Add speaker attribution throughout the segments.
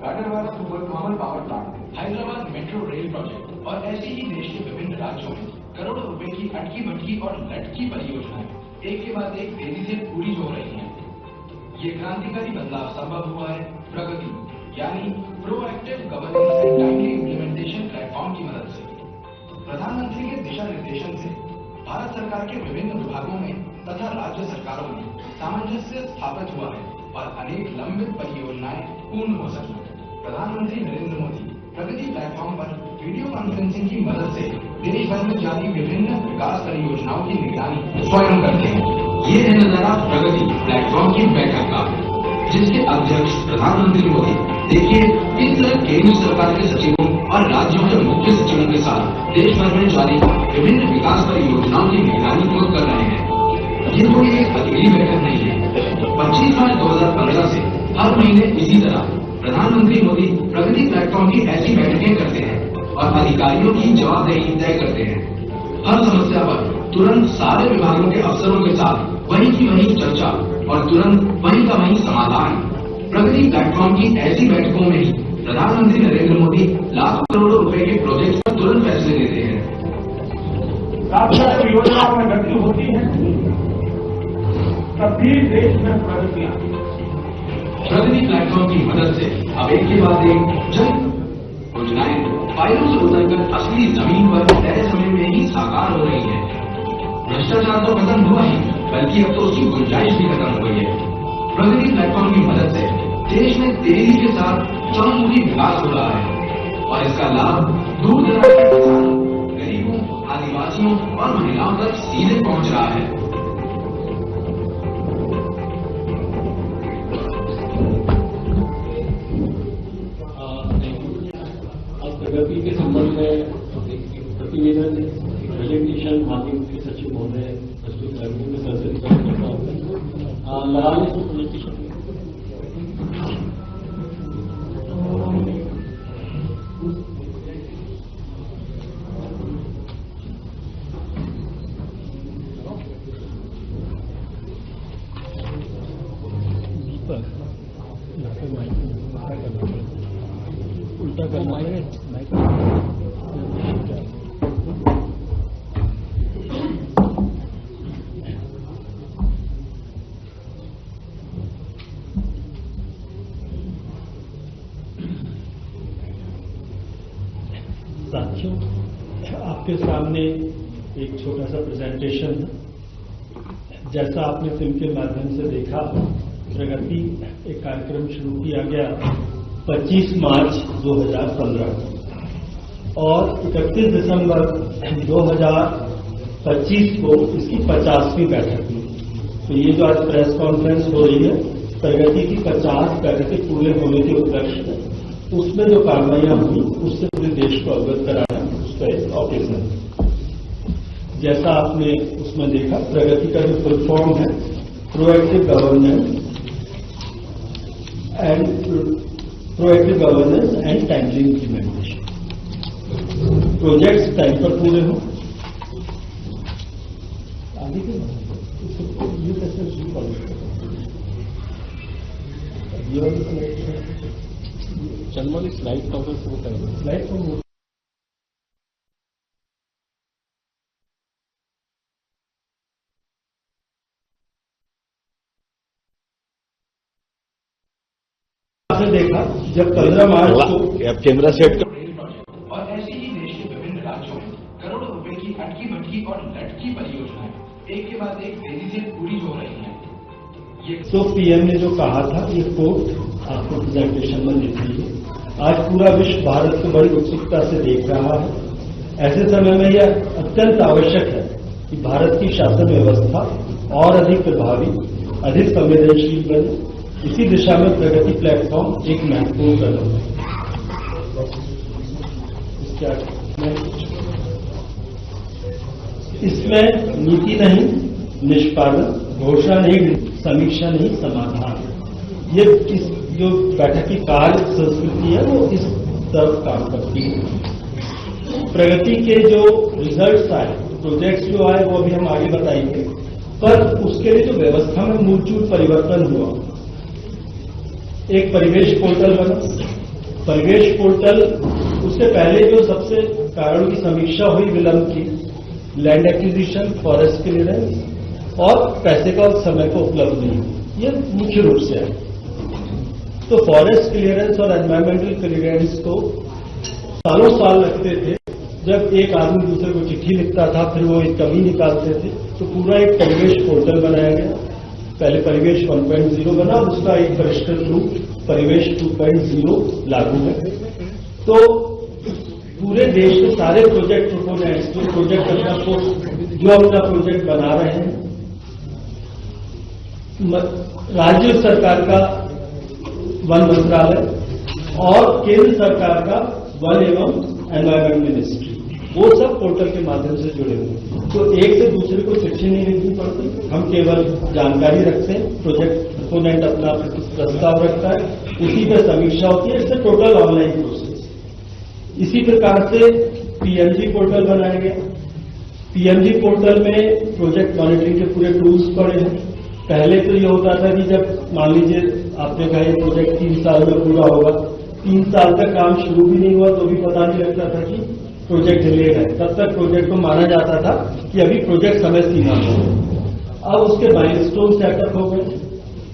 Speaker 1: Gadarwara super thermal power plant,
Speaker 2: Hyderabad metro rail project और ऐसे ही देश के विभिन्न राज्यों में करोड़ों रुपए की अटकी भटकी और लटकी परियोजनाएं एक के बाद एक तेजी से पूरी हो रही हैं। ये क्रांतिकारी बदलाव संभव हुआ है प्रगति यानी proactive governance and timely implementation platform की मदद से। प्रधानमंत्री के दिशा निर्देशन से भारत सरकार के विभिन्न विभागों में तथा राज्य सरकारों में सामंजस्य स्थापित हुआ है और अनेक लंबित परियोजनाएं पूर्ण हो सकी। प्रधानमंत्री नरेंद्र मोदी प्रगति प्लेटफॉर्म पर वीडियो कॉन्फ्रेंसिंग की मदद से देश भर में जारी विभिन्न विकास परियोजनाओं की निगरानी स्वयं करते हैं। ये है नजारा प्रगति प्लेटफॉर्म की बैठक का, जिसके अध्यक्ष प्रधानमंत्री मोदी देखिए किस तरह केंद्र सरकार के सचिवों और राज्यों के मुख्य सचिवों के साथ देश भर में जारी विभिन्न विकास परियोजनाओं की निगरानी को कर रहे हैं। ये कोई एक अकेली बैठक नहीं है। 25 मार्च 2015 से हर महीने इसी तरह प्रधानमंत्री मोदी प्रगति प्लेटफॉर्म की ऐसी बैठकें करते हैं और अधिकारियों की जवाबदेही तय करते हैं। हर समस्या पर तुरंत सारे विभागों के अफसरों के साथ वही की वही चर्चा और तुरंत वही का वही समाधान। प्रगति प्लेटफॉर्म की ऐसी बैठकों में ही प्रधानमंत्री नरेंद्र मोदी लाखों करोड़ों रुपए के प्रोजेक्ट पर तुरंत फैसले लेते हैं।
Speaker 1: जब योजनाओं में गति होती है तब भी देश में प्रगति आती है।
Speaker 2: प्रगति प्लेटफॉर्म की मदद से अब एक के बाद एक जन योजनाएं फाइलों से उतरकर असली जमीन पर तय समय में ही साकार हो रही है। भ्रष्टाचार तो खत्म हुआ ही, बल्कि अब तो उसकी गुंजाइश भी खत्म हो गई है। प्रगति प्लेटफॉर्म की मदद से देश में तेजी के साथ चहुमुखी विकास हो रहा है और इसका लाभ दूर दराज के किसानों, गरीबों, आदिवासियों और महिलाओं तक सीधे पहुंच रहा है।
Speaker 3: प्रगति के संबंध में प्रतिवेदन प्रेजेंटेशन माध्यम के सचिव महोदय प्रस्तुत करने में संसद लगाने से प्रेजेंटेशन उल्टा करना है। साथियों, आपके सामने एक छोटा सा प्रेजेंटेशन है। जैसा आपने फिल्म के माध्यम से देखा, प्रगति एक कार्यक्रम शुरू किया गया 25 मार्च 2015 और 31 दिसंबर 2025 को इसकी 50वीं बैठक हुई। तो ये जो आज प्रेस कॉन्फ्रेंस हो रही है, प्रगति की 50 बैठकें पूरे होने के उपलक्ष्य में उसमें जो कार्रवाइयां हुई उससे पूरे देश को अवगत कराना उसका एक ऑपरेशन। जैसा आपने उसमें देखा, प्रगति का जो फुल फॉर्म है proactive governance and timely implementation. Projects time पर पूरे हो, आगे के चल वाली स्लाइड का स्लाइड को देखा जब 15 मार्च को
Speaker 2: केंद्र सेट और ऐसे ही देश के विभिन्न राज्यों में करोड़ों रुपए की अटकी भटकी और लटकी परियोजनाएं एक के बाद एक तेजी से पूरी हो रही हैं।
Speaker 3: तो पीएम ने जो कहा था, ये कोट आपको प्रेजेंटेशन में देख लीजिए। आज पूरा विश्व भारत को बड़ी उत्सुकता से देख रहा है। ऐसे समय में यह अत्यंत आवश्यक है कि भारत की शासन व्यवस्था और अधिक प्रभावी, अधिक संवेदनशील बने। इसी दिशा में प्रगति प्लेटफॉर्म एक महत्वपूर्ण कदम है। इसमें नीति नहीं, निष्पादन, घोषणा नहीं, समीक्षा नहीं, समाधान। ये इस जो बैठक की कार्य संस्कृति है वो इस तरफ काम करती है। प्रगति के जो रिजल्ट्स आए, प्रोजेक्ट्स जो आए, वो अभी हम आगे बताएंगे, पर उसके लिए जो व्यवस्था में मूलचूल परिवर्तन हुआ, एक परिवेश पोर्टल बना, परिवेश पोर्टल, उससे पहले जो सबसे कारण की समीक्षा हुई विलंब की, लैंड एक्विजिशन, फॉरेस्ट क्लियरेंस और पैसे का समय को उपलब्ध नहीं, ये मुख्य रूप से है। तो फॉरेस्ट क्लियरेंस और एनवायरमेंटल क्लियरेंस को सालों साल लगते थे। जब एक आदमी दूसरे को चिट्ठी लिखता था, फिर वो एक कमी निकालते थे, तो पूरा एक परिवेश पोर्टल बनाया गया। पहले परिवेश 1.0 बना, उसका एक परिष्कृत रूप परिवेश 2.0 लागू है। तो पूरे देश के सारे प्रोजेक्ट प्रोपोनेंट्स जो प्रोजेक्ट अपना प्रोजेक्ट बना रहे हैं, राज्य सरकार का वन मंत्रालय और केंद्र सरकार का वन एवं एनवायरमेंट मिनिस्ट्री, वो सब पोर्टल के माध्यम से जुड़े हुए हैं। तो एक से दूसरे को चिट्ठी नहीं लिखनी पड़ती, हम केवल जानकारी रखते हैं, प्रोजेक्ट प्रोपोनेंट अपना प्रस्ताव रखता है, उसी पर समीक्षा होती है। इससे टोटल ऑनलाइन प्रोसेस। इसी प्रकार से पीएमजी पोर्टल बनाया गया। पीएमजी पोर्टल में प्रोजेक्ट मॉनिटरिंग के पूरे टूल्स पड़े हैं। पहले तो ये होता था कि जब मान लीजिए आपने कहा ये प्रोजेक्ट 3 साल में पूरा होगा, 3 साल तक काम शुरू भी नहीं हुआ तो भी पता नहीं लगता था कि प्रोजेक्ट डिलेड है। तब तक प्रोजेक्ट को माना जाता था कि अभी प्रोजेक्ट समय सीमा में है। अब उसके माइलस्टोन सेटअप हो गए।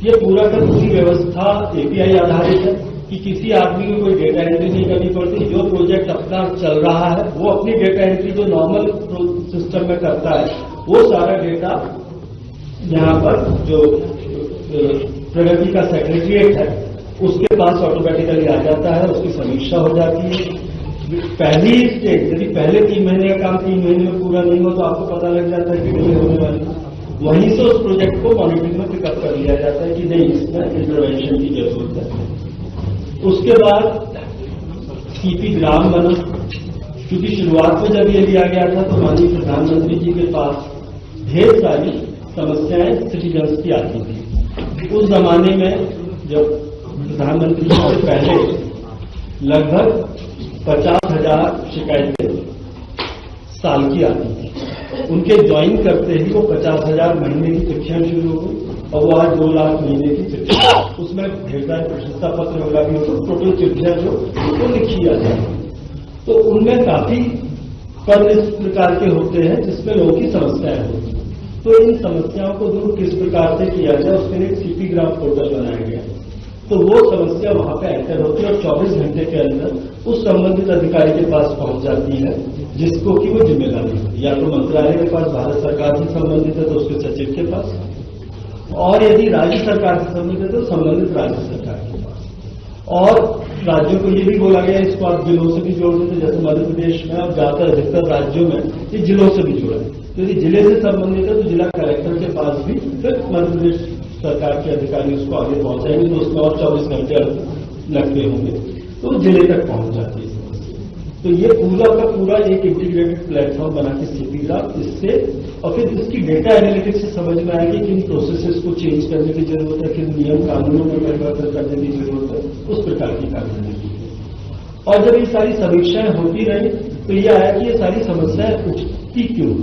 Speaker 3: ये पूरा का पूरी व्यवस्था एपीआई आधारित है कि किसी आदमी को कोई डेटा एंट्री नहीं करनी पड़ती। जो प्रोजेक्ट अपना चल रहा है वो अपनी डेटा एंट्री जो नॉर्मल सिस्टम में करता है, वो सारा डेटा यहाँ पर जो प्रगति का सेक्रेटरिएट है उसके पास ऑटोमेटिकली आ जाता है, उसकी समीक्षा हो जाती है। पहली स्टेज, यदि पहले 3 महीने का काम 3 महीने में पूरा नहीं हो तो आपको पता लग जाता है कि डिले होने वाली है। वहीं से उस प्रोजेक्ट को मॉनिटरिंग में पिकअप कर लिया जाता है कि नहीं, इसमें इंटरवेंशन की जरूरत है। उसके बाद सीपी ग्राम बना, क्योंकि शुरुआत में जब ये लिया गया था तो माननीय प्रधानमंत्री जी के पास ढेर सारी समस्याएं सिटीजन्स की आती थी। उस जमाने में जब प्रधानमंत्री जी से पहले लगभग 50,000 शिकायतें साल की आती थी। उनके ज्वाइन करते ही वो 50,000 महीने की चिट्ठियां शुरू हो गई और वो आज 2 लाख महीने की चिट्ठियां, उसमें ढेर सारे प्रशंसा पत्र वगैरह भी होते, टोटल चिट्ठियां जो उनको लिखी जाती है। तो उनमें काफी पद इस प्रकार के होते हैं जिसमें लोगों की समस्याएं होती हैं। तो इन समस्याओं को दूर किस प्रकार से किया जाए, उसके लिए सीपी ग्राम पोर्टल बनाया गया। तो वो समस्या वहां पे एंटर होती है और 24 घंटे के अंदर उस संबंधित अधिकारी के पास पहुंच जाती है, जिसको कि वो जिम्मेदारी है। या तो मंत्रालय के पास, भारत सरकार से संबंधित है तो उसके सचिव के पास, और यदि राज्य सरकार से संबंधित है तो संबंधित राज्य सरकार के पास। और राज्यों को ये भी बोला गया इसको आप जिलों से भी जोड़ देते, जैसे मध्य प्रदेश में अब ज्यादातर अधिकतर राज्यों में ये जिलों से भी जुड़ा है। तो यदि जिले से संबंधित है तो जिला कलेक्टर के पास भी फिर मध्य प्रदेश सरकार के अधिकारी उसको आगे पहुंचाएंगे, तो उसमें और 24 घंटे लगते होंगे तो जिले तक पहुंच जाती है समस्या। तो ये पूरा का पूरा एक इंटीग्रेटेड प्लेटफॉर्म बना के सीपी ग्राफ, इससे और फिर इसकी डेटा एनालिटिक्स से समझ में आएगी किन प्रोसेसेस को चेंज करने की जरूरत है, किन नियम कानूनों में परिवर्तन करने की जरूरत है, उस प्रकार की कार्यप्रणाली है। और जब ये सारी समीक्षाएं होती रही तो ये आया कि ये सारी समस्याएं उठती क्यों,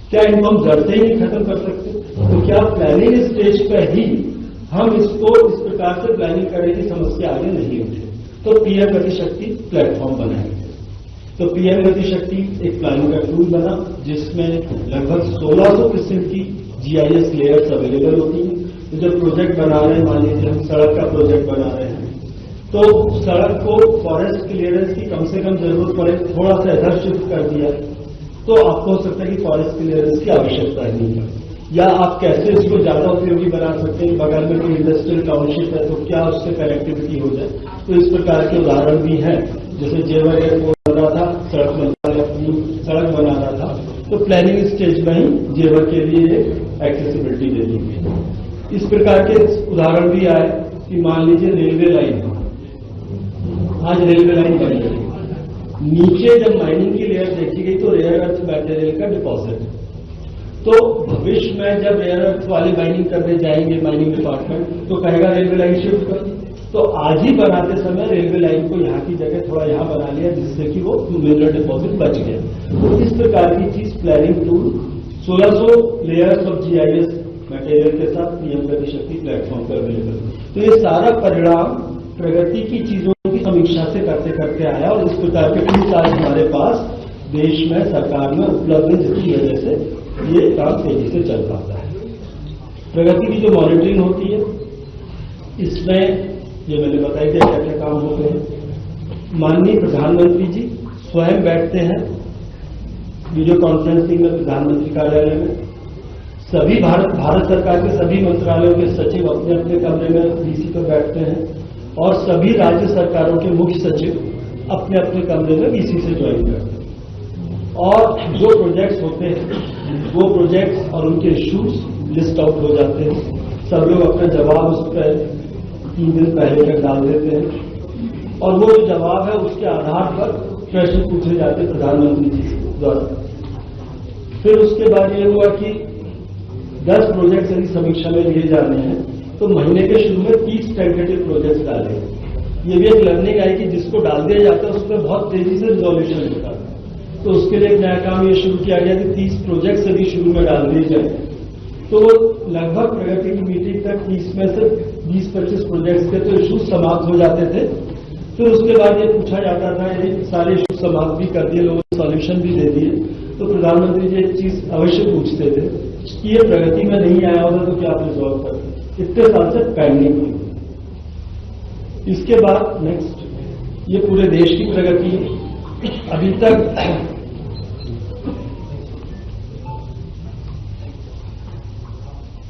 Speaker 3: क्या इनको हम जड़ से ही नहीं खत्म कर सकते? तो क्या प्लानिंग स्टेज पर ही हम इसको इस प्रकार से प्लानिंग करें कि समस्या आगे नहीं उठे? तो पीएम गतिशक्ति प्लेटफॉर्म बनाया गया। तो पीएम गतिशक्ति एक प्लानिंग का टूल बना जिसमें लगभग 1600 किस्म की जीआईएस लेयर्स अवेलेबल होती हैं। तो जब प्रोजेक्ट बना रहे हैं, मान लीजिए हम सड़क का प्रोजेक्ट बना रहे हैं, तो सड़क को फॉरेस्ट क्लियरेंस की कम से कम जरूरत पड़े, थोड़ा सा इधर शिफ्ट कर दिया तो आपको हो सकता है कि फॉरेस्ट क्लियरेंस की आवश्यकता नहीं है। या आप कैसे इसको ज्यादा उपयोगी बना सकते हैं, बगल में कोई इंडस्ट्रियल टाउनशिप है तो क्या उससे कनेक्टिविटी हो जाए। तो इस प्रकार के उदाहरण भी हैं, जैसे जेवर एयरपोर्ट बन रहा था, सड़क मंत्रालय अपनी सड़क बना रहा था, तो प्लानिंग स्टेज में ही जेवर के लिए एक्सेसिबिलिटी दे दी गई। इस प्रकार के उदाहरण भी आए कि मान लीजिए रेलवे लाइन, आज रेलवे लाइन बन गई, नीचे जब माइनिंग की लेयर देखी गई तो रेयर अर्थ मटेरियल का डिपॉजिट, तो भविष्य में जब रेयर अर्थ वाले माइनिंग करने जाएंगे माइनिंग डिपार्टमेंट तो कहेगा रेलवे लाइन शिफ्ट कर। तो आज ही बनाते समय रेलवे लाइन को यहाँ की जगह थोड़ा यहाँ बना लिया जिससे कि वो मिनरल डिपॉजिट बच गया। तो इस प्रकार की चीज planning tool 1600 layers of GIS material के साथ पीएम गतिशक्ति प्लेटफॉर्म पर अवेलेबल। तो ये सारा परिणाम प्रगति की चीजों की समीक्षा समीक्षा से करते करते आया और इस प्रकार के टूल्स आज हमारे पास देश में सरकार में उपलब्ध है, जिसकी वजह से ये काम तेजी से चल पाता है। प्रगति की जो मॉनिटरिंग होती है इसमें ये मैंने बताया कि क्या क्या काम होते हैं। माननीय प्रधानमंत्री जी स्वयं बैठते हैं वीडियो कॉन्फ्रेंसिंग में प्रधानमंत्री कार्यालय में। सभी भारत सरकार के सभी मंत्रालयों के सचिव अपने अपने कमरे में वीसी पर बैठते हैं और सभी राज्य सरकारों के मुख्य सचिव अपने अपने कमरे में वीसी से ज्वाइन करते हैं। और जो प्रोजेक्ट्स होते हैं वो प्रोजेक्ट्स और उनके इश्यूज लिस्ट आउट हो जाते हैं। सब लोग अपना जवाब उस पर 3 दिन पहले तक डाल देते हैं और वो जो जवाब है उसके आधार पर प्रश्न पूछे जाते हैं प्रधानमंत्री जी द्वारा। फिर उसके बाद ये हुआ कि 10 प्रोजेक्ट्स यदि समीक्षा में लिए जाने हैं तो महीने के शुरू में 30 टेंटेटिव प्रोजेक्ट्स डाले। ये भी एक लर्निंग आई कि जिसको डाल दिया जाता है उसमें बहुत तेजी से रिजोल्यूशन होता है। तो उसके लिए एक नया काम ये शुरू किया गया कि 30 प्रोजेक्ट्स यदि शुरू में डाल दिए जाए तो लगभग प्रगति की मीटिंग तक 30 में से 20-25 प्रोजेक्ट्स के तो इशूज समाप्त हो जाते थे। फिर उसके बाद ये पूछा जाता था, ये सारे इशूज समाप्त भी कर दिए, लोगों ने सॉल्यूशन भी दे दिए, तो प्रधानमंत्री जी एक चीज अवश्य पूछते थे कि ये प्रगति में नहीं आया होगा तो क्या आप रिजॉल्व करते, इतने साल से पेंडिंग थी। इसके बाद नेक्स्ट ये पूरे देश की प्रगति है। अभी तक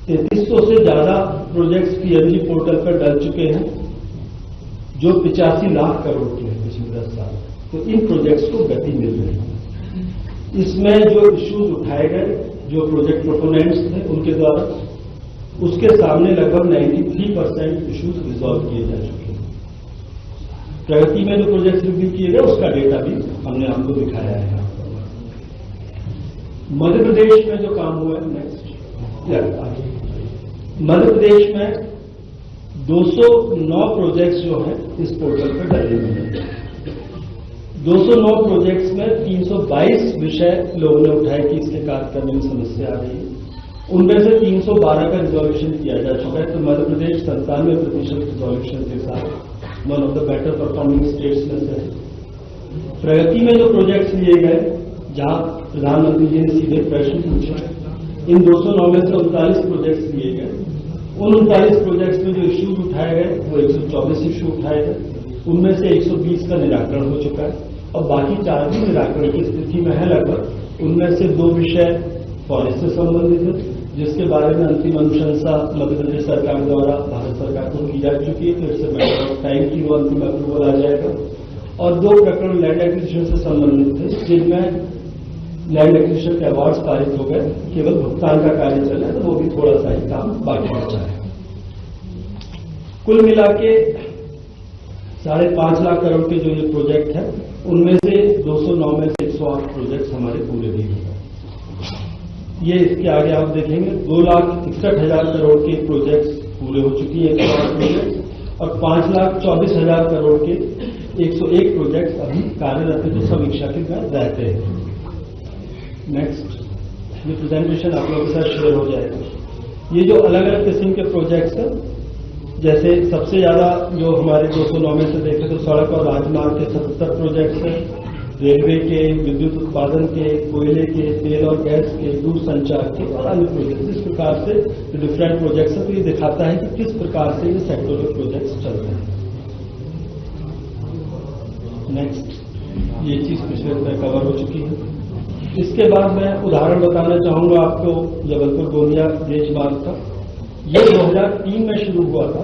Speaker 3: 3300 से ज्यादा प्रोजेक्ट्स पीएमजी पोर्टल पर डल चुके हैं जो 85 लाख करोड़ के हैं पिछले 10 साल। तो इन प्रोजेक्ट्स को गति मिल रही है। इसमें जो इश्यूज उठाए गए जो प्रोजेक्ट प्रोपोनेंट्स थे उनके द्वारा, उसके सामने लगभग 93% इश्यूज रिजॉल्व किए जा चुके हैं। प्रगति में जो प्रोजेक्ट रिव्यू किए गए उसका डेटा भी हमने आपको दिखाया है। मध्य प्रदेश में जो काम हुआ है, नेक्स्ट मध्य प्रदेश में 209 प्रोजेक्ट्स जो हैं इस पोर्टल पर डाले हुए हैं। 209 प्रोजेक्ट्स में 322 विषय लोगों ने उठाए कि इसके कार्य करने में समस्या आ रही है। उनमें से 312 का रिजोल्यूशन किया जा चुका है। तो मध्य प्रदेश 97% रिजोल्यूशन के साथ one of the better performing states में से है। प्रगति में जो प्रोजेक्ट्स लिए गए जहां प्रधानमंत्री जी ने सीधे प्रश्न पूछा, इन 209 में से 39 प्रोजेक्ट्स लिए गए। उन 39 प्रोजेक्ट्स में जो इश्यूज उठाए गए वो 124 इश्यू उठाए गए। उनमें से 120 का निराकरण हो चुका है और बाकी 4 भी निराकरण की स्थिति में है लगभग। उनमें से 2 विषय फॉरेस्ट से संबंधित है जिसके बारे में अंतिम अनुशंसा मध्य प्रदेश सरकार द्वारा भारत सरकार को की जा चुकी है। तो it's a matter of time की वो अंतिम अप्रूवल आ जाएगा। और 2 प्रकरण लैंड एक्विजिशन से संबंधित थे जिनमें लैंड एक्विजिशन के अवार्ड्स पारित हो गए, केवल भुगतान का कार्य चला है, तो वो भी थोड़ा सा ही काम बाकी बचा है। कुल मिला के 5.5 लाख करोड़ के जो ये प्रोजेक्ट है उनमें से 209 में से 108 प्रोजेक्ट हमारे पूरे भी हो गए। ये इसके आगे आप देखेंगे 2,61,000 करोड़ के प्रोजेक्ट्स पूरे हो चुकी है 108 प्रोजेक्ट और 5,24,000 करोड़ के 101 प्रोजेक्ट्स अभी कार्यरत है जो समीक्षा के बाद रहते हैं। नेक्स्ट ये प्रेजेंटेशन आप लोगों के साथ शेयर हो जाएगा। ये जो अलग अलग किस्म के प्रोजेक्ट्स हैं, जैसे सबसे ज्यादा जो हमारे 209 में से देखें तो सड़क और राजमार्ग के 77 प्रोजेक्ट्स हैं, रेलवे के, विद्युत उत्पादन के, कोयले के, तेल और गैस के, दूरसंचार के और अन्य प्रोजेक्ट्स। इस प्रकार से जो डिफरेंट प्रोजेक्ट्स हैं तो ये दिखाता है कि किस प्रकार से ये सेक्टोरल प्रोजेक्ट्स चल रहे हैं। नेक्स्ट ये चीज पिछले में कवर हो चुकी है। इसके बाद मैं उदाहरण बताना चाहूंगा आपको जबलपुर गोंदिया रेंज मार्ग का। ये 2003 में शुरू हुआ था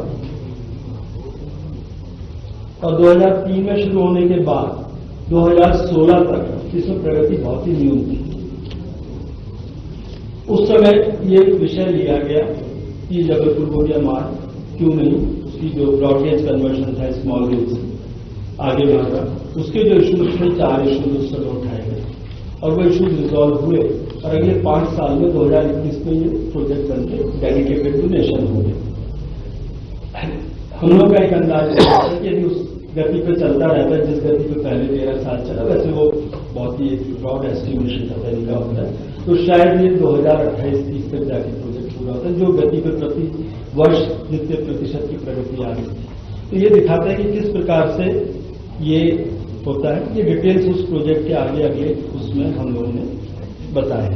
Speaker 3: और 2003 में शुरू होने के बाद 2016 तक इसमें प्रगति बहुत ही न्यून थी। उस समय ये विषय लिया गया कि जबलपुर गोंदिया मार्ग क्यों नहीं, उसकी जो ब्रॉडगेज कन्वर्जन था स्मॉल गेज से आगे बढ़ रहा, उसके जो इशूज थे 4 इशूज उस समय उठाए गए और वो इशूज रिजॉल्व हुए और अगले 5 साल में 2021 में ये प्रोजेक्ट बनके डेडिकेटेड टू नेशन हो गए। हम लोग का एक अंदाज है कि यदि उस गति पे चलता रहता है जिस गति पे पहले 13 साल चला, वैसे वो बहुत ही एक ब्रॉड एस्टिमेशन का तरीका होता है, तो शायद ये 2028-30 तक जाके प्रोजेक्ट पूरा होता है जो गति पे प्रति वर्ष जितने प्रतिशत की प्रगति आ रही है। तो ये दिखाता है कि किस प्रकार से ये होता है। ये डिटेल्स उस प्रोजेक्ट के आगे आगे उसमें हम लोगों ने बताया।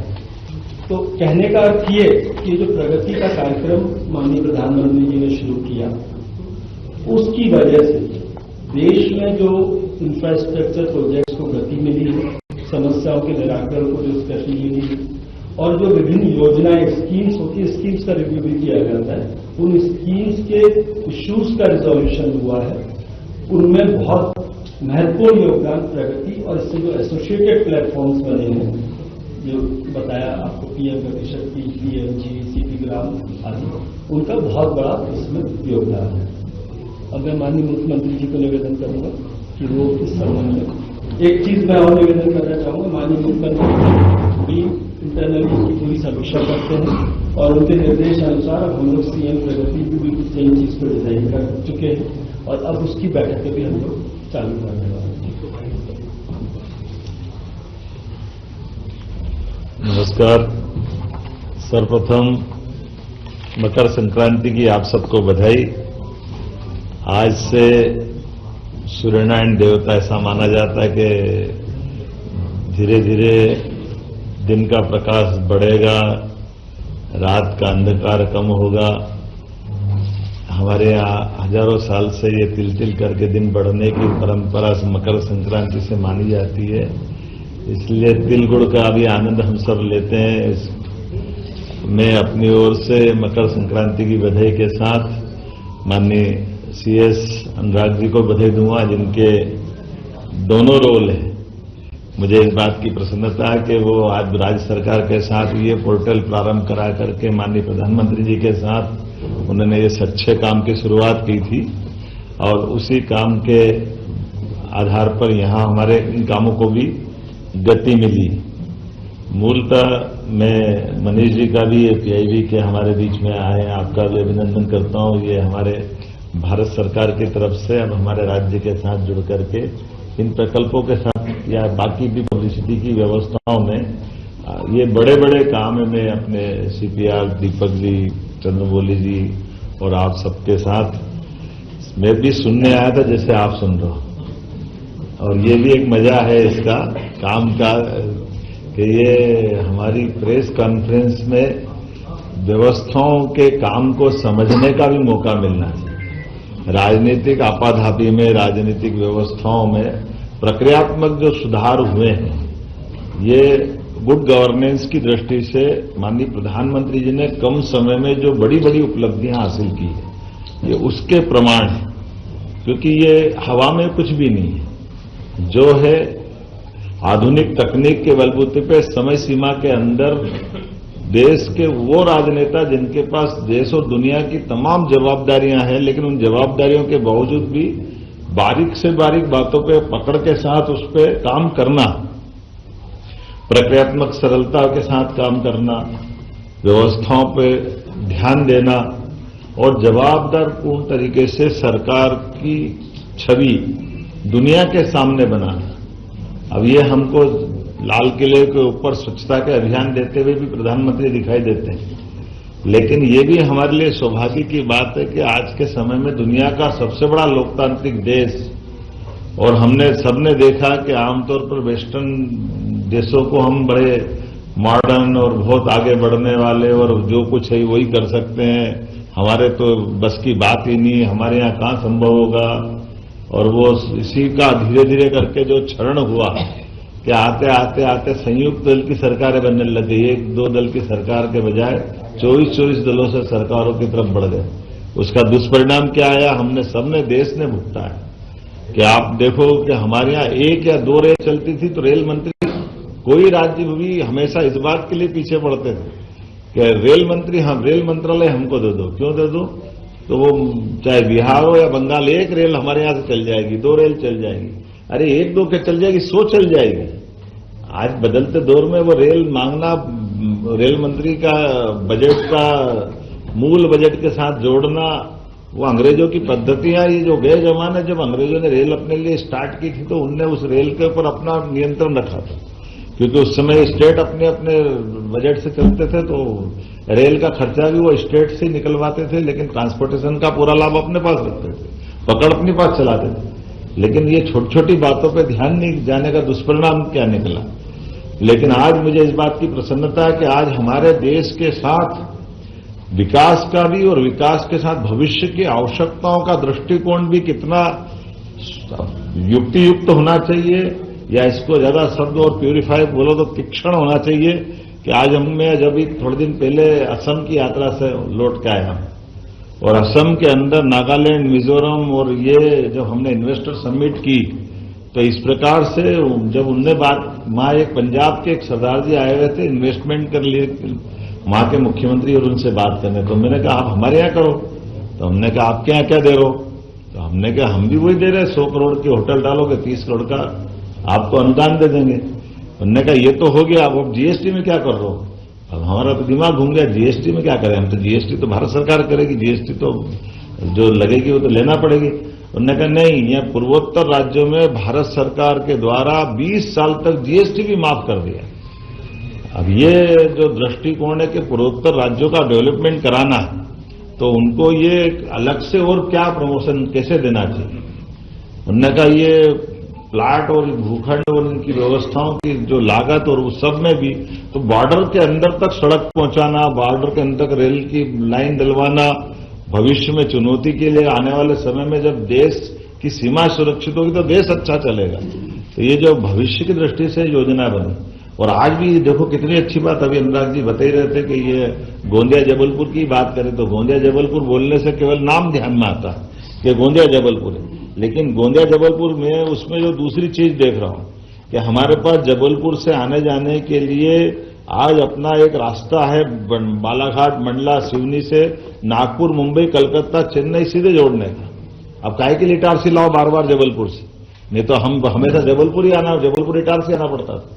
Speaker 3: तो कहने का अर्थ ये कि जो प्रगति का कार्यक्रम माननीय प्रधानमंत्री जी ने शुरू किया, उसकी वजह से देश में जो इंफ्रास्ट्रक्चर प्रोजेक्ट्स को गति मिली है, समस्याओं के निराकरण को जो गति मिली है, और जो विभिन्न योजनाएं स्कीम्स होती है, स्कीम्स का रिव्यू भी किया जाता है, उन स्कीम्स के इश्यूज का रिजोल्यूशन हुआ है, उनमें बहुत महत्वपूर्ण योगदान प्रगति और इससे जो एसोसिएटेड प्लेटफॉर्म्स बने हैं, जो बताया आपको पीएम गति शक्ति, पीएमजी, सीपी ग्राम आदि, उनका बहुत बड़ा इसमें योगदान है। अब मैं माननीय मुख्यमंत्री जी को निवेदन करूंगा कि वो इस संबंध में एक चीज मैं और निवेदन करना चाहूंगा। माननीय मुख्यमंत्री भी इंटरनली इसकी पूरी समीक्षा करते हैं और उनके निर्देश अनुसार अब हम लोग सीएम प्रगति की भी सही चीज को डिजाइन कर चुके हैं और अब उसकी बैठकें भी हम लोग चालू करने वाले हैं।
Speaker 4: नमस्कार। सर्वप्रथम मकर संक्रांति की आप सबको बधाई। आज से सूर्यनारायण देवता ऐसा माना जाता है कि धीरे धीरे दिन का प्रकाश बढ़ेगा, रात का अंधकार कम होगा। हमारे यहाँ हजारों साल से ये तिल तिल करके दिन बढ़ने की परंपरा मकर संक्रांति से मानी जाती है, इसलिए तिल गुड़ का भी आनंद हम सब लेते हैं। मैं अपनी ओर से मकर संक्रांति की बधाई के साथ माननीय सीएस अनुराग जी को बधाई दूंगा, जिनके दोनों रोल हैं। मुझे इस बात की प्रसन्नता है कि वो आज राज्य सरकार के साथ ये पोर्टल प्रारंभ करा करके माननीय प्रधानमंत्री जी के साथ उन्होंने इस अच्छे काम की शुरुआत की थी और उसी काम के आधार पर यहाँ हमारे इन कामों को भी गति मिली। मूलतः मैं मनीष जी का भी पीआईबी के हमारे बीच में आए, आपका भी अभिनंदन करता हूँ। ये हमारे भारत सरकार की तरफ से अब हमारे राज्य के साथ जुड़ करके इन प्रकल्पों के साथ या बाकी भी पब्लिसिटी की व्यवस्थाओं में ये बड़े बड़े काम है। मैं अपने सीपीआर दीपक जी, चंद्रमौली जी और आप सबके साथ मैं भी सुनने आया था जैसे आप सुन रहे हो, और ये भी एक मजा है इसका काम का कि ये हमारी प्रेस कॉन्फ्रेंस में व्यवस्थाओं के काम को समझने का भी मौका मिलना चाहिए। राजनीतिक आपाधापी में, राजनीतिक व्यवस्थाओं में प्रक्रियात्मक जो सुधार हुए हैं, ये गुड गवर्नेंस की दृष्टि से माननीय प्रधानमंत्री जी ने कम समय में जो बड़ी बड़ी उपलब्धियां हासिल की है, ये उसके प्रमाण है। क्योंकि ये हवा में कुछ भी नहीं है, जो है आधुनिक तकनीक के बलबूते पे समय सीमा के अंदर देश के वो राजनेता जिनके पास देश और दुनिया की तमाम जवाबदारियां हैं, लेकिन उन जवाबदारियों के बावजूद भी बारीक से बारीक बातों पे पकड़ के साथ उस पर काम करना, प्रक्रियात्मक सरलता के साथ काम करना, व्यवस्थाओं पे ध्यान देना और जवाबदारपूर्ण तरीके से सरकार की छवि दुनिया के सामने बनाना। अब ये हमको लाल किले के ऊपर स्वच्छता के अभियान देते हुए भी प्रधानमंत्री दिखाई देते हैं, लेकिन ये भी हमारे लिए सौभाग्य की बात है कि आज के समय में दुनिया का सबसे बड़ा लोकतांत्रिक देश, और हमने सबने देखा कि आमतौर पर वेस्टर्न देशों को हम बड़े मॉडर्न और बहुत आगे बढ़ने वाले और जो कुछ है वही कर सकते हैं, हमारे तो बस की बात ही नहीं, हमारे यहाँ कहाँ संभव होगा। और वो इसी का धीरे धीरे करके जो क्षरण हुआ कि आते आते आते संयुक्त दल की सरकारें बनने लग गई, एक दो दल की सरकार के बजाय 24 दलों से सरकारों की तरफ बढ़ गए। उसका दुष्परिणाम क्या आया, हमने सबने, देश ने भुगता है। कि आप देखो कि हमारे यहाँ एक या दो रेल चलती थी तो रेल मंत्री, कोई राज्य भी हमेशा इस बात के लिए पीछे पड़ते थे कि रेल मंत्री, हम रेल मंत्रालय हमको दे दो। क्यों दे दो? तो वो चाहे बिहार हो या बंगाल, एक रेल हमारे यहां से चल जाएगी, दो रेल चल जाएगी। अरे एक दो के चल जाएगी, 100 चल जाएगी। आज बदलते दौर में वो रेल मांगना, रेल मंत्री का बजट का मूल बजट के साथ जोड़ना, वो अंग्रेजों की पद्धतियां, ये जो गए जमाने जब अंग्रेजों ने रेल अपने लिए स्टार्ट की थी तो उनने उस रेल के ऊपर अपना नियंत्रण रखा था, क्योंकि उस समय स्टेट अपने अपने बजट से चलते थे, तो रेल का खर्चा भी वो स्टेट से निकलवाते थे, लेकिन ट्रांसपोर्टेशन का पूरा लाभ अपने पास रखते थे, पकड़ अपने पास चलाते थे। लेकिन ये छोटी छोटी बातों पे ध्यान नहीं जाने का दुष्परिणाम क्या निकला। लेकिन आज मुझे इस बात की प्रसन्नता है कि आज हमारे देश के साथ विकास का भी और विकास के साथ भविष्य की आवश्यकताओं का दृष्टिकोण भी कितना युक्ति युक्त होना चाहिए, या इसको ज्यादा शब्द और प्यूरिफाई बोलो तो तीक्ष्ण होना चाहिए कि आज हमें जब थोड़े दिन पहले असम की यात्रा से लौट के आया और असम के अंदर नागालैंड, मिजोरम और ये जब हमने इन्वेस्टर समिट की तो इस प्रकार से जब उनने बात, वहां एक पंजाब के एक सरदार जी आए हुए थे इन्वेस्टमेंट कर लिए वहां के मुख्यमंत्री और उनसे बात करने, तो मैंने कहा आप हमारे यहाँ करो, तो हमने कहा आपके यहाँ क्या दे रहे हो, तो हमने कहा हम भी वही दे रहे हैं, 100 करोड़ की होटल डालोगे 30 करोड़ का आपको अनुदान दे देंगे। उन्होंने कहा ये तो हो गया, अब जीएसटी में क्या कर रहे हो। अब हमारा तो दिमाग घूम गया, जीएसटी में क्या करें हम, तो जीएसटी तो भारत सरकार करेगी, जीएसटी तो जो लगेगी वो तो लेना पड़ेगी। उन्होंने कहा नहीं, यह पूर्वोत्तर राज्यों में भारत सरकार के द्वारा 20 साल तक जीएसटी भी माफ कर दिया। अब ये जो दृष्टिकोण है कि पूर्वोत्तर राज्यों का डेवलपमेंट कराना है, तो उनको ये अलग से और क्या प्रमोशन कैसे देना चाहिए। उन्होंने कहा ये प्लाट और भूखंड और इनकी व्यवस्थाओं की जो लागत और उस सब में भी, तो बॉर्डर के अंदर तक सड़क पहुंचाना, बॉर्डर के अंदर तक रेल की लाइन डलवाना, भविष्य में चुनौती के लिए आने वाले समय में जब देश की सीमा सुरक्षित होगी तो देश अच्छा चलेगा। तो ये जो भविष्य की दृष्टि से योजना बनी, और आज भी देखो कितनी अच्छी बात, अभी अनुराग जी बता ही रहे थे कि ये गोंदिया जबलपुर की बात करें तो गोंदिया जबलपुर बोलने से केवल नाम ध्यान में आता है कि गोंदिया जबलपुर है, लेकिन गोंदिया जबलपुर में उसमें जो दूसरी चीज देख रहा हूं कि हमारे पास जबलपुर से आने जाने के लिए आज अपना एक रास्ता है बालाघाट, मंडला, सिवनी से नागपुर, मुंबई, कलकत्ता, चेन्नई सीधे जोड़ने का। अब काहे के लिए इटारसी लाओ बार बार जबलपुर से, नहीं तो हम हमेशा जबलपुर ही आना, जबलपुर इटारसी आना पड़ता था।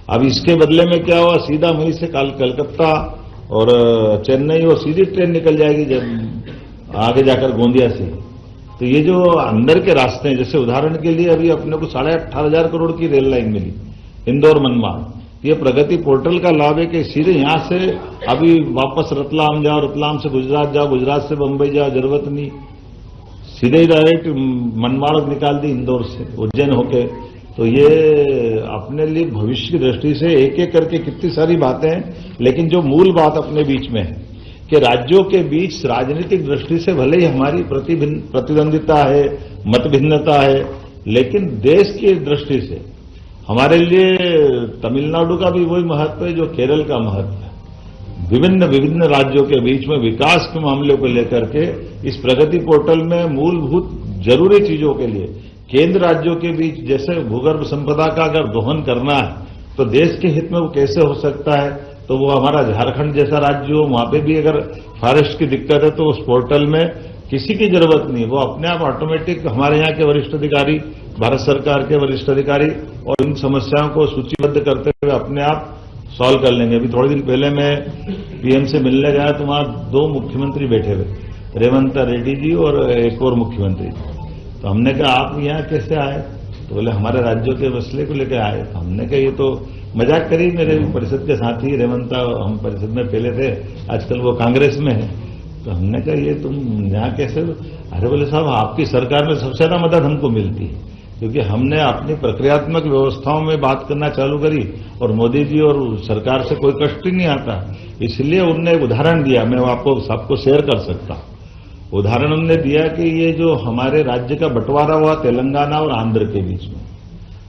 Speaker 4: अब इसके बदले में क्या हुआ, सीधा वहीं से कलकत्ता और चेन्नई और सीधी ट्रेन निकल जाएगी जब आगे जाकर गोंदिया से। तो ये जो अंदर के रास्ते हैं, जैसे उदाहरण के लिए अभी अपने को 18,500 करोड़ की रेल लाइन मिली इंदौर मनमाड़, ये प्रगति पोर्टल का लाभ है कि सीधे यहां से अभी वापस रतलाम जाओ, रतलाम से गुजरात जाओ, गुजरात से बंबई जाओ, जरूरत नहीं, सीधे ही डायरेक्ट मनमाड़ निकाल दी इंदौर से उज्जैन होके। तो ये अपने लिए भविष्य की दृष्टि से एक एक करके कितनी सारी बातें हैं, लेकिन जो मूल बात अपने बीच में है कि राज्यों के बीच राजनीतिक दृष्टि से भले ही हमारी प्रतिद्वंदिता है, मतभिन्नता है, लेकिन देश की दृष्टि से हमारे लिए तमिलनाडु का भी वही महत्व है जो केरल का महत्व है। विभिन्न राज्यों के बीच में विकास के मामले को लेकर के इस प्रगति पोर्टल में मूलभूत जरूरी चीजों के लिए केंद्र राज्यों के बीच, जैसे भूगर्भ संपदा का अगर दोहन करना है तो देश के हित में वो कैसे हो सकता है, तो वो हमारा झारखंड जैसा राज्य हो, वहां पे भी अगर फॉरेस्ट की दिक्कत है तो उस पोर्टल में किसी की जरूरत नहीं, वो अपने आप ऑटोमेटिक हमारे यहाँ के वरिष्ठ अधिकारी, भारत सरकार के वरिष्ठ अधिकारी और इन समस्याओं को सूचीबद्ध करते हुए अपने आप सॉल्व कर लेंगे। अभी थोड़े दिन पहले मैं पीएम से मिलने गया तो वहां 2 मुख्यमंत्री बैठे हुए, रेवंत रेड्डी जी और एक और मुख्यमंत्री। तो हमने कहा आप यहाँ कैसे आए, तो बोले हमारे राज्यों के मसले को लेकर आए। तो हमने कहा ये तो मजाक करी, मेरे परिषद के साथी रेवंत, हम परिषद में पहले थे, आजकल वो कांग्रेस में है। तो हमने कहा ये तुम यहाँ कैसे, अरे बोले साहब आपकी सरकार में सबसे ज्यादा मदद हमको मिलती है, क्योंकि हमने अपनी प्रक्रियात्मक व्यवस्थाओं में बात करना चालू करी और मोदी जी और सरकार से कोई कष्ट ही नहीं आता। इसलिए उनने एक उदाहरण दिया, मैं आपको सबको शेयर कर सकता हूं। उदाहरण उन्होंने दिया कि ये जो हमारे राज्य का बंटवारा हुआ तेलंगाना और आंध्र के बीच में,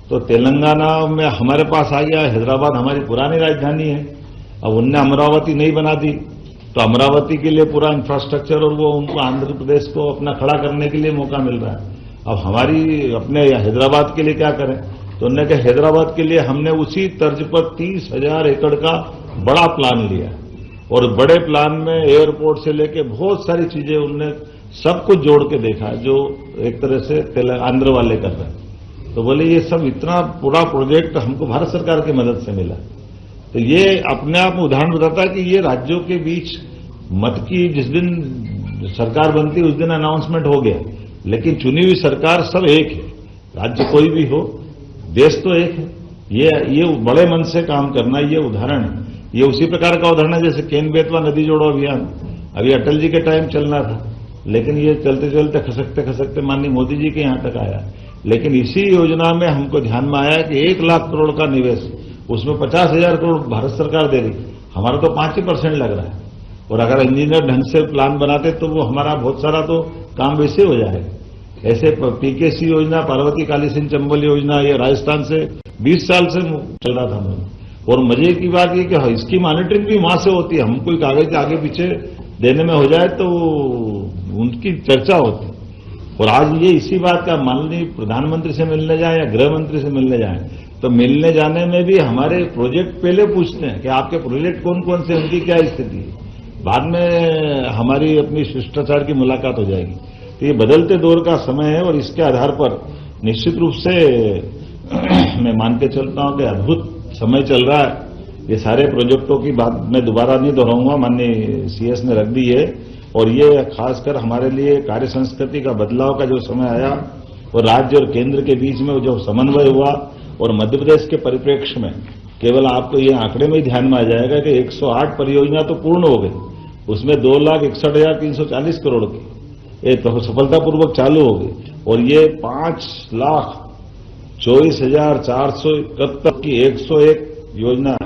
Speaker 4: तो तेलंगाना में हमारे पास आ गया, हैदराबाद हमारी पुरानी राजधानी है, अब उनने अमरावती नहीं बना दी, तो अमरावती के लिए पूरा इंफ्रास्ट्रक्चर और वो उनको आंध्र प्रदेश को अपना खड़ा करने के लिए मौका मिल रहा है। अब हमारी अपने हैदराबाद के लिए क्या करें, तो उन्होंने कहा हैदराबाद के लिए हमने उसी तर्ज पर 30,000 एकड़ का बड़ा प्लान लिया, और बड़े प्लान में एयरपोर्ट से लेके बहुत सारी चीजें उनने सब कुछ जोड़ के देखा जो एक तरह से आंध्र वाले कर रहे हैं। तो बोले ये सब इतना पूरा प्रोजेक्ट हमको भारत सरकार की मदद से मिला। तो ये अपने आप में उदाहरण बताता है कि ये राज्यों के बीच मत की जिस दिन सरकार बनती उस दिन अनाउंसमेंट हो गया, लेकिन चुनी हुई सरकार सब एक है, राज्य कोई भी हो, देश तो एक है। ये बड़े मन से काम करना ये उदाहरण है। ये उसी प्रकार का उदाहरण है जैसे केन बेतवा नदी जोड़ो अभियान, अभी अटल जी के टाइम चलना था, लेकिन ये चलते चलते खसकते खसकते माननीय मोदी जी के यहां तक आया। लेकिन इसी योजना में हमको ध्यान में आया कि 1 लाख करोड़ का निवेश, उसमें 50,000 करोड़ भारत सरकार दे रही, हमारा तो 5% लग रहा है। और अगर इंजीनियर ढंग से प्लान बनाते तो वो हमारा बहुत सारा तो काम वैसे हो जाएगा। ऐसे पीकेसी योजना, पार्वती काली सिंह चंबल योजना, ये राजस्थान से 20 साल से चल रहा था। और मजे की बात ये कि इसकी मॉनिटरिंग भी वहां से होती है। हम कोई कागज आगे पीछे देने में हो जाए तो उनकी चर्चा होती। और आज ये इसी बात का, माननीय प्रधानमंत्री से मिलने जाए या गृह मंत्री से मिलने जाए, तो मिलने जाने में भी हमारे प्रोजेक्ट पहले पूछते हैं कि आपके प्रोजेक्ट कौन कौन से, उनकी क्या स्थिति है। बाद में हमारी अपनी शिष्टाचार की मुलाकात हो जाएगी। तो ये बदलते दौर का समय है और इसके आधार पर निश्चित रूप से मैं मान के चलता हूं कि अद्भुत समय चल रहा है। ये सारे प्रोजेक्टों की बात मैं दोबारा नहीं दोहराऊंगा, माननीय सीएस ने रख दी है। और ये खासकर हमारे लिए कार्य संस्कृति का बदलाव का जो समय आया और राज्य और केंद्र के बीच में जो समन्वय हुआ, और मध्य प्रदेश के परिप्रेक्ष्य में केवल आपको ये आंकड़े में ही ध्यान में आ जाएगा कि 108 परियोजना तो पूर्ण हो गई, उसमें 2,61,340 करोड़ की ये तो सफलतापूर्वक चालू हो गई। और ये 5,24,471 की 101 योजना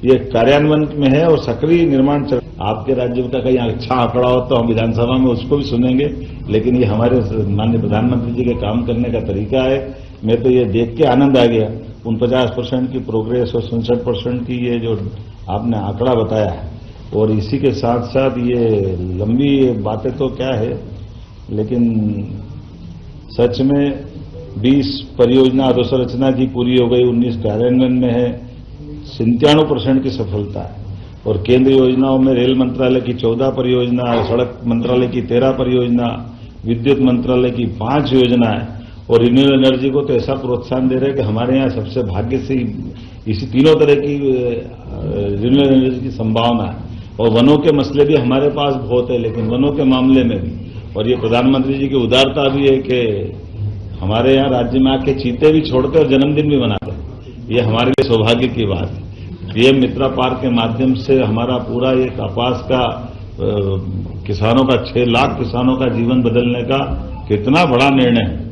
Speaker 4: ये कार्यान्वयन में है और सक्रिय निर्माण चल। आपके राज्य का कहीं अच्छा आंकड़ा हो तो हम विधानसभा में उसको भी सुनेंगे, लेकिन ये हमारे माननीय प्रधानमंत्री जी के काम करने का तरीका है। मैं तो ये देख के आनंद आ गया, 49% की प्रोग्रेस और 67% की ये जो आपने आंकड़ा बताया है। और इसी के साथ साथ ये लंबी बातें तो क्या है, लेकिन सच में 20 परियोजना अधोसंरचना की पूरी हो गई, 19 कार्यान्वयन में है, 97% की सफलता है। और केंद्रीय योजनाओं में रेल मंत्रालय की 14 परियोजना, सड़क मंत्रालय की 13 परियोजना, विद्युत मंत्रालय की 5 योजनाएं। और रिन्यूएबल एनर्जी को तो ऐसा प्रोत्साहन दे रहे हैं कि हमारे यहाँ सबसे भाग्य से इसी तीनों तरह की रिन्यूएबल एनर्जी की संभावना है। और वनों के मसले भी हमारे पास बहुत है, लेकिन वनों के मामले में भी, और ये प्रधानमंत्री जी की उदारता भी है कि हमारे यहाँ राज्य में आके चीते भी छोड़ते और जन्मदिन भी मनाते हैं। ये हमारे लिए सौभाग्य की बात है। पीएम मित्रा पार्क के माध्यम से हमारा पूरा ये कपास का किसानों का 6 लाख किसानों का जीवन बदलने का कितना बड़ा निर्णय है।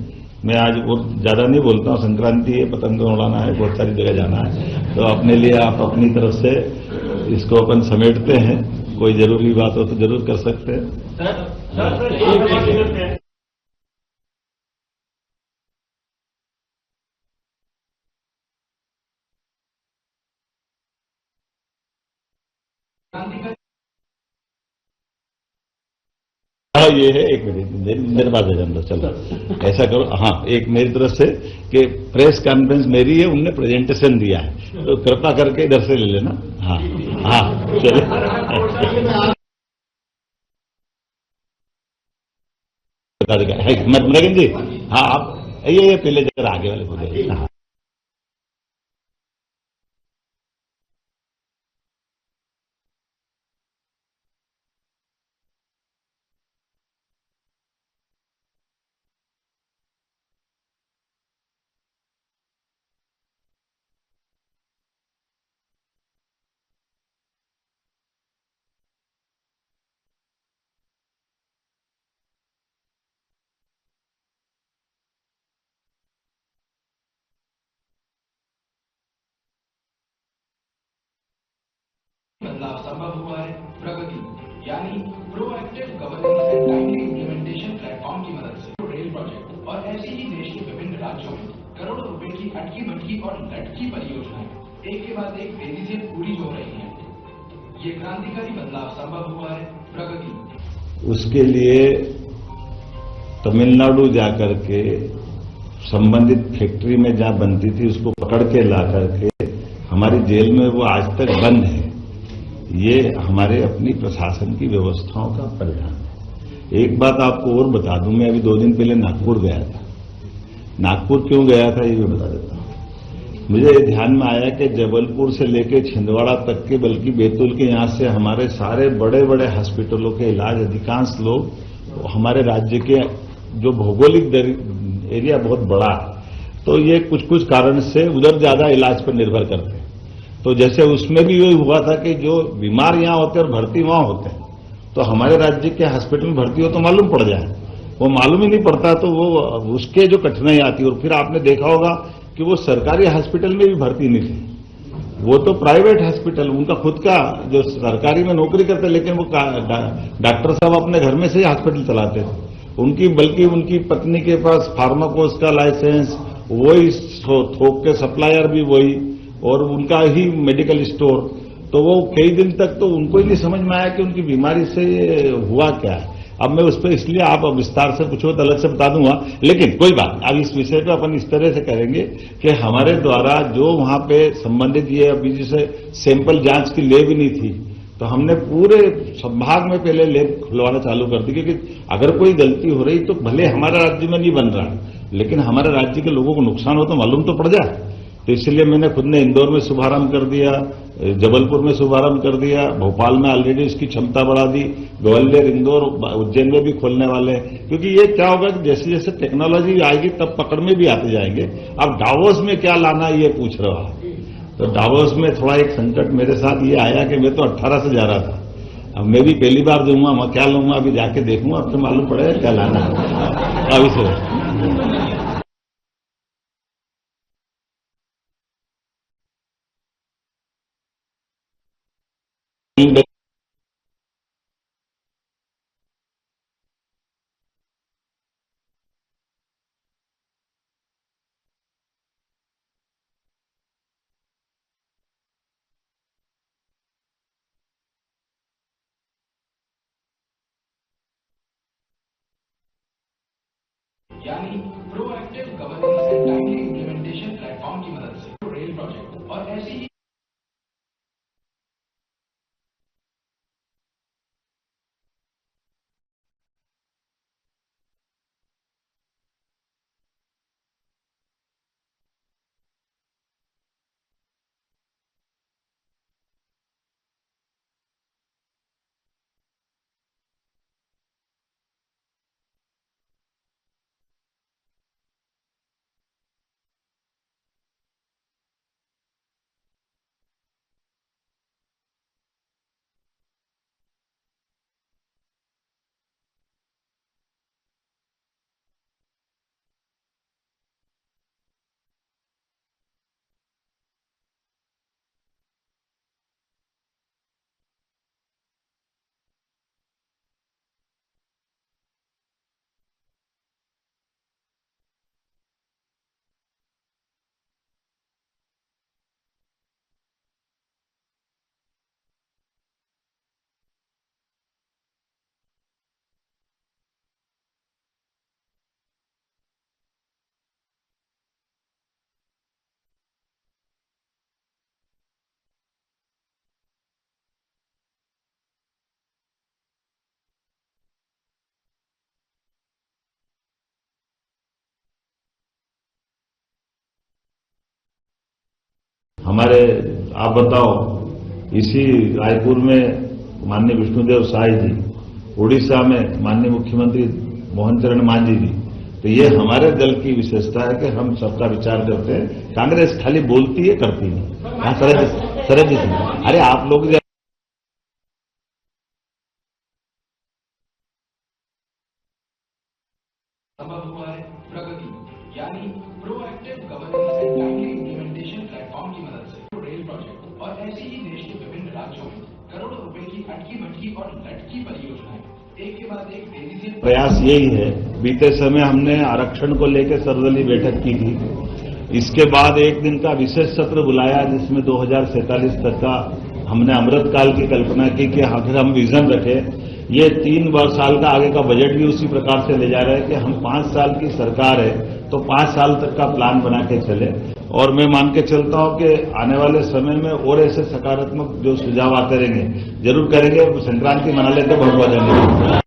Speaker 4: मैं आज बहुत ज्यादा नहीं बोलता हूँ, संक्रांति है, पतंग उड़ाना है, बहुत सारी जगह जाना है, तो अपने लिए आप अपनी तरफ से इसको अपन समेटते हैं। कोई जरूरी बात हो तो जरूर कर सकते हैं। हाँ, ये है, एक मिनट मेरे पास है अंदर, चलो ऐसा करो। हाँ, एक मेरी तरफ से कि प्रेस कॉन्फ्रेंस मेरी है, उनने प्रेजेंटेशन दिया है, तो कृपा करके इधर से ले लेना। हाँ हाँ, चलो मदन जी, हाँ आप ये पहले जगह आगे वाले बोले। हाँ,
Speaker 2: बदलाव संभव हुआ है। प्रगति यानी proactive governance and timely implementation platform की मदद से रेल प्रोजेक्ट और ऐसे ही देश के विभिन्न राज्यों में करोड़ों रुपए की अटकी भटकी और लटकी परियोजनाएं एक के बाद एक तेजी से पूरी हो रही हैं। ये क्रांतिकारी बदलाव संभव हुआ है। प्रगति
Speaker 4: उसके लिए तमिलनाडु जाकर के संबंधित फैक्ट्री में जहां बनती थी उसको पकड़ के ला करके हमारी जेल में वो आज तक बंद है। ये हमारे अपनी प्रशासन की व्यवस्थाओं का परिणाम है। एक बात आपको और बता दूं, मैं अभी 2 दिन पहले नागपुर गया था। नागपुर क्यों गया था ये भी बता देता हूं। मुझे ध्यान में आया कि जबलपुर से लेकर छिंदवाड़ा तक के, बल्कि बैतूल के यहां से हमारे सारे बड़े बड़े हॉस्पिटलों के इलाज अधिकांश लोग हमारे राज्य के, जो भौगोलिक एरिया बहुत बड़ा है, तो ये कुछ कुछ कारण से उधर ज्यादा इलाज पर निर्भर करते हैं। तो जैसे उसमें भी यही हुआ था कि जो बीमार यहां होते हैं और भर्ती वहां होते हैं, तो हमारे राज्य के हॉस्पिटल में भर्ती हो तो मालूम पड़ जाए वो मालूम ही नहीं पड़ता, तो वो उसके जो कठिनाई आती है। और फिर आपने देखा होगा कि वो सरकारी हॉस्पिटल में भी भर्ती नहीं थे, वो तो प्राइवेट हॉस्पिटल, उनका खुद का, जो सरकारी में नौकरी करते लेकिन वो डॉक्टर साहब अपने घर में से ही हॉस्पिटल चलाते थे। उनकी बल्कि उनकी पत्नी के पास फार्माकोस का लाइसेंस, वही थोक के सप्लायर भी वही, और उनका ही मेडिकल स्टोर। तो वो कई दिन तक तो उनको ही नहीं समझ में आया कि उनकी बीमारी से ये हुआ क्या है। अब मैं उस पर, इसलिए आप विस्तार से पूछो तो अलग से बता दूंगा, लेकिन कोई बात, अब इस विषय पे अपन इस तरह से करेंगे कि हमारे द्वारा जो वहां पे संबंधित, ये अभी जैसे सैंपल जांच की लेब नहीं थी, तो हमने पूरे संभाग में पहले लेब खुलवाना चालू कर दी, क्योंकि अगर कोई गलती हो रही तो भले हमारे राज्य में नहीं बन रहा, लेकिन हमारे राज्य के लोगों को नुकसान हो तो मालूम तो पड़ जाए। तो इसलिए मैंने खुद ने इंदौर में शुभारंभ कर दिया, जबलपुर में शुभारंभ कर दिया, भोपाल में ऑलरेडी इसकी क्षमता बढ़ा दी, ग्वालियर, इंदौर, उज्जैन में भी खोलने वाले हैं। क्योंकि ये क्या होगा कि जैसे जैसे टेक्नोलॉजी आएगी तब पकड़ में भी आते जाएंगे। अब डावोस में क्या लाना ये पूछ रहा है, तो डावोस में थोड़ा एक संकट मेरे साथ ये आया कि मैं तो 18 से जा रहा था, अब मैं भी पहली बार दूंगा, मैं क्या लूंगा अभी जाके देखूंगा, अब तो मालूम पड़ेगा क्या लाना है। अभी से
Speaker 2: यानी proactive governance and timely implementation platform की मदद से रेल प्रोजेक्ट और ऐसी ही
Speaker 4: हमारे, आप बताओ, इसी रायपुर में माननीय विष्णुदेव साय जी, उड़ीसा में माननीय मुख्यमंत्री मोहन चरण मांझी जी। तो ये हमारे दल की विशेषता है कि हम सबका विचार करते हैं। कांग्रेस खाली बोलती है, करती नहीं। हाँ, सरद जी, अरे आप लोग
Speaker 2: संभव हुआ है प्रगति, यानी proactive governance and timely implementation platform की मदद से रेल प्रोजेक्ट और ऐसे ही देश के विभिन्न राज्यों में करोड़ों रुपए की अटकी भटकी और लटकी परियोजनाएं एक के बाद एक तेजी से।
Speaker 4: प्रयास यही है। बीते समय हमने आरक्षण को लेकर सर्वदलीय बैठक की थी, इसके बाद एक दिन का विशेष सत्र बुलाया जिसमें 2047 तक का हमने अमृतकाल की कल्पना की कि आखिर हम विजन रखें। ये 3 साल का आगे का बजट भी उसी प्रकार से ले जा रहे हैं कि हम 5 साल की सरकार है तो 5 साल तक का प्लान बना के चले। और मैं मान के चलता हूं कि आने वाले समय में और ऐसे सकारात्मक जो सुझाव आते रहेंगे, जरूर करेंगे। संक्रांति मना लेते, बहुत बहुत धन्यवाद।